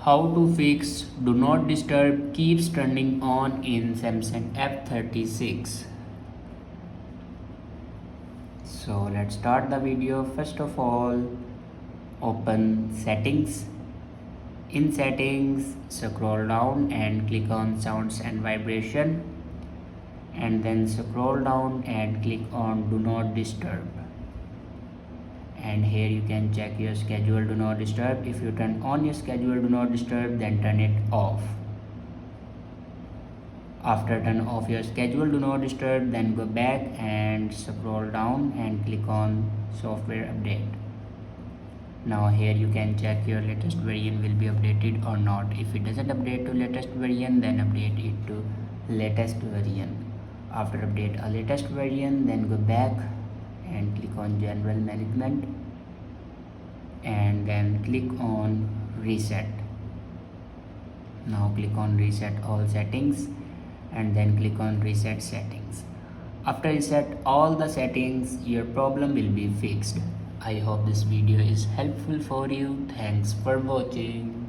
How to fix do not disturb keeps turning on in Samsung F36. So let's start the video. First of all, open settings. In settings, scroll down and click on sounds and vibration, and then scroll down and click on do not disturb. And here you can check your schedule do not disturb. If you turn on your schedule do not disturb, then turn it off. After turn off your schedule do not disturb, then go back and scroll down and click on software update. Now here you can check your latest version will be updated or not. If it doesn't update to latest version, then update it to latest version. After update a latest version, then go back and click on general management and then click on reset. Now click on reset all settings and then click on reset settings. After reset all the settings, your problem will be fixed. I hope this video is helpful for you. Thanks for watching.